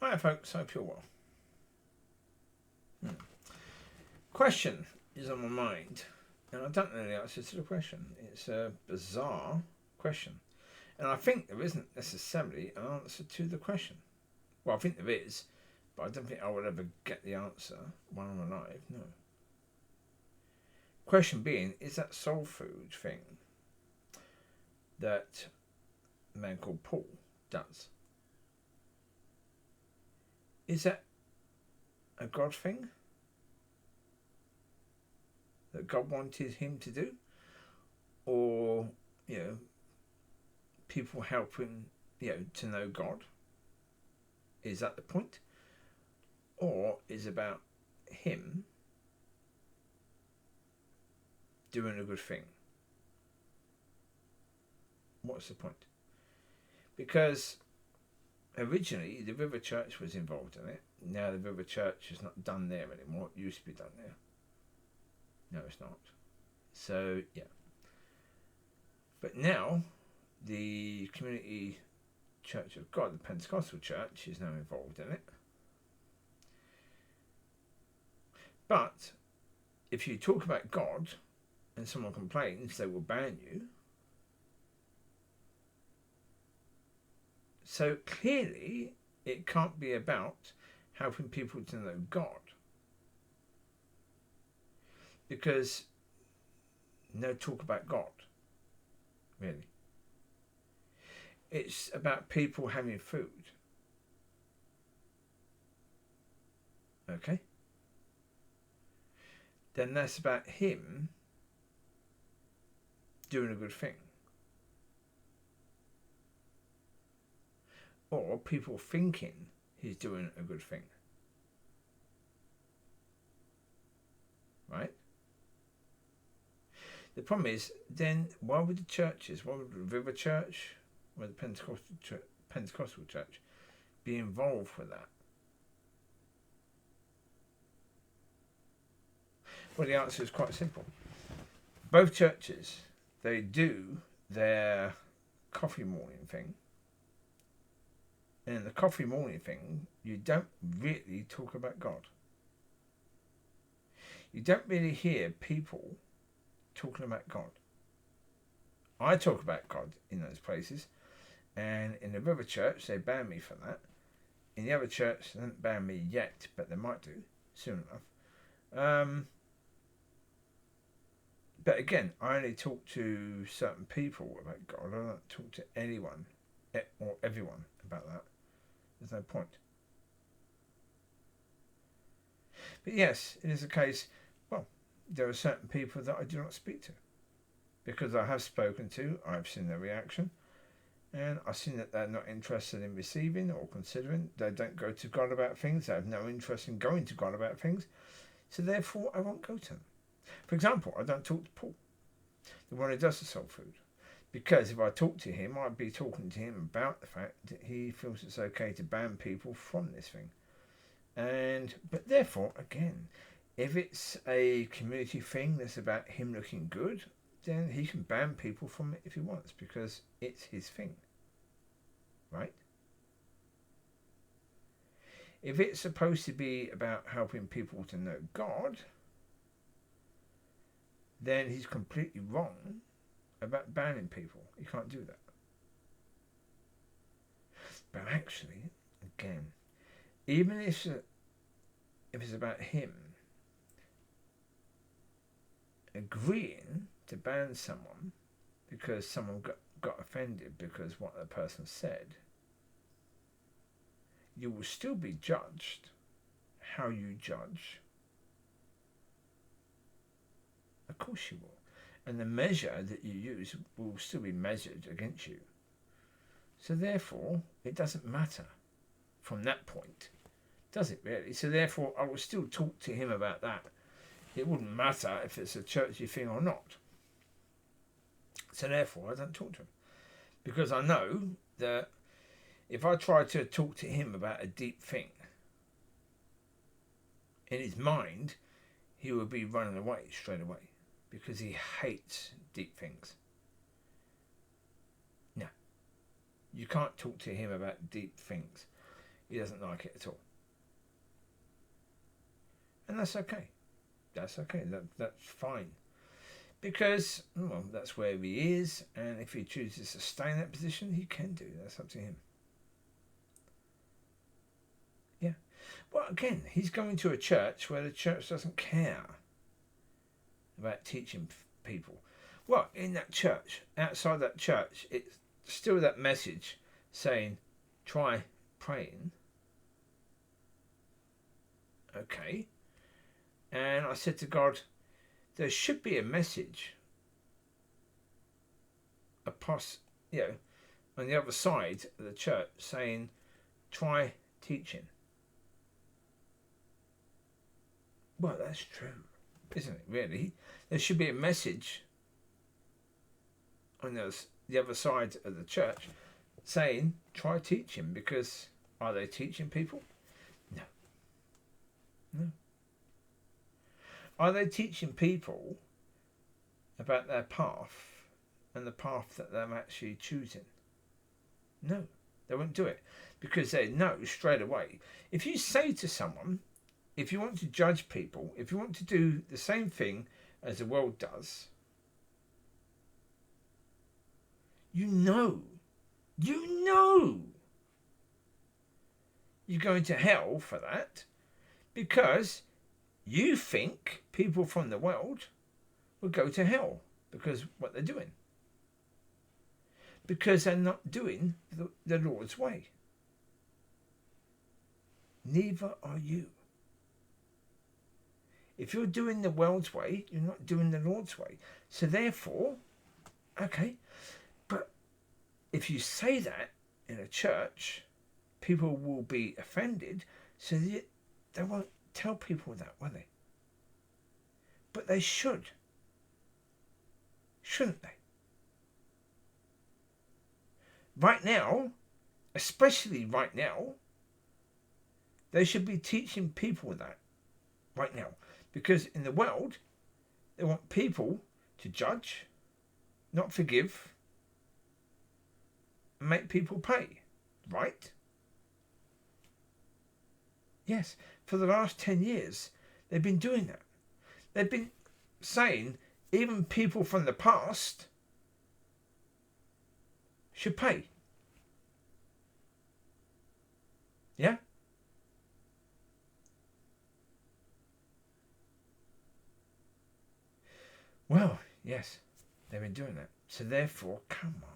Hi folks, hope you're well. Question is on my mind, and I don't know the answer to the question. It's a bizarre question, and I think there isn't necessarily an answer to the question. Well, I think there is, but I don't think I will ever get the answer while I'm alive. No. Question being, is that soul food thing that a man called Paul does, is that a God thing that God wanted him to do, or people helping to know God? Is that the point, or is it about him doing a good thing? What's the point? Because originally the River Church was involved in it. Now the River Church is not done there anymore. It used to be done there. No, it's not. So, yeah. But now, the Community Church of God, the Pentecostal Church, is now involved in it. But, if you talk about God and someone complains, they will ban you. So, clearly, it can't be about helping people to know God. Because no talk about God, really. It's about people having food. Okay? Then that's about him doing a good thing. Or people thinking he's doing a good thing. Right? The problem is, then why would the churches, why would the River Church, or the Pentecostal Church be involved with that? Well, the answer is quite simple. Both churches, they do their coffee morning thing. And in the coffee morning thing, you don't really talk about God. You don't really hear people talking about God. I talk about God in those places, and in the River Church they ban me for that. In the other church they don't ban me yet, but they might do soon enough. But again, I only talk to certain people about God. I don't talk to anyone or everyone about that. There's no point. But yes, it is a case, well, there are certain people that I do not speak to. Because I have spoken to, I've seen their reaction. And I've seen that they're not interested in receiving or considering. They don't go to God about things. They have no interest in going to God about things. So therefore, I won't go to them. For example, I don't talk to Paul, the one who does the soul food. Because if I talk to him, I'd be talking to him about the fact that he feels it's okay to ban people from this thing. But therefore, again, if it's a community thing that's about him looking good, then he can ban people from it if he wants, because it's his thing. Right? If it's supposed to be about helping people to know God, then he's completely wrong about banning people. You can't do that. But actually, again, even if it's about him agreeing to ban someone because someone got offended because what the person said, you will still be judged how you judge. Of course you will. And the measure that you use will still be measured against you. So therefore, it doesn't matter from that point. Does it really? So therefore, I will still talk to him about that. It wouldn't matter if it's a churchy thing or not. So therefore, I don't talk to him. Because I know that if I try to talk to him about a deep thing, in his mind, he will be running away straight away. Because he hates deep things. No. You can't talk to him about deep things. he doesn't like it at all. And that's okay. That's okay. That's fine. Because, well, that's where he is, and if he chooses to stay in that position, he can do. That's up to him. Yeah. Well, again, he's going to a church where the church doesn't care about teaching people. Well, in that church, outside that church, it's still that message saying, try praying. Okay. And I said to God, there should be a message on the other side of the church saying, try teaching. Well, that's true, isn't it, really? There should be a message on the other side of the church saying, try teaching, because are they teaching people? No. No. Are they teaching people about their path and the path that they're actually choosing? No, they won't do it, because they know straight away. If you say to someone, if you want to judge people, if you want to do the same thing as the world does, you know you're going to hell for that, because you think people from the world will go to hell because what they're doing. Because they're not doing the Lord's way. Neither are you. If you're doing the world's way, you're not doing the Lord's way. So therefore, okay, but if you say that in a church, people will be offended, so they won't tell people that, will they? But they should. Shouldn't they? Right now, especially right now, they should be teaching people that right now. Because in the world, they want people to judge, not forgive, and make people pay. Right? Yes, for the last 10 years, they've been doing that. They've been saying even people from the past should pay. Yeah? Well, yes, they've been doing that. So therefore, come on.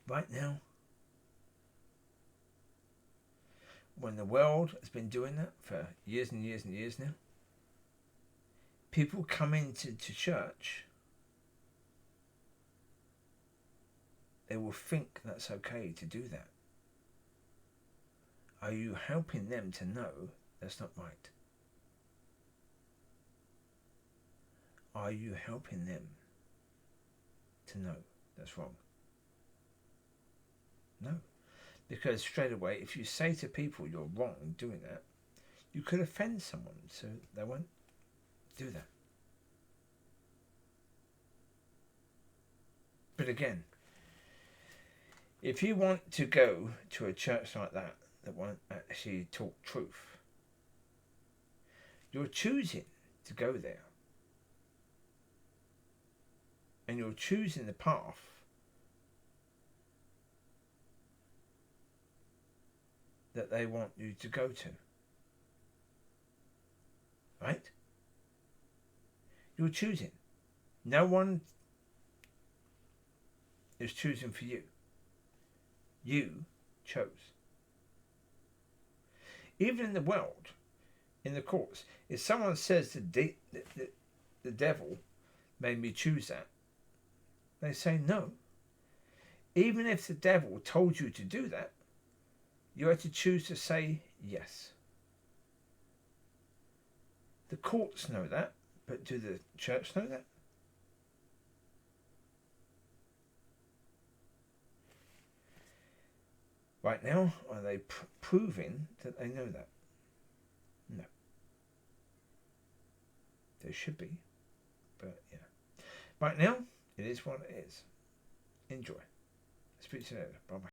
Right now, when the world has been doing that for years and years and years now, people come into church, they will think that's okay to do that. Are you helping them to know that's not right? Are you helping them to know that's wrong? No. Because straight away, if you say to people you're wrong doing that, you could offend someone, so they won't do that. But again, if you want to go to a church like that won't actually talk truth, you're choosing to go there. And you're choosing the path that they want you to go to. Right? You're choosing. No one is choosing for you. You chose. Even in the world, in the courts, if someone says the devil made me choose that, they say no. Even if the devil told you to do that, you had to choose to say yes. The courts know that, but do the church know that? Right now, are they proving that they know that? No. They should be, but yeah. Right now, it is what it is. Enjoy. Speak to you later. Bye bye.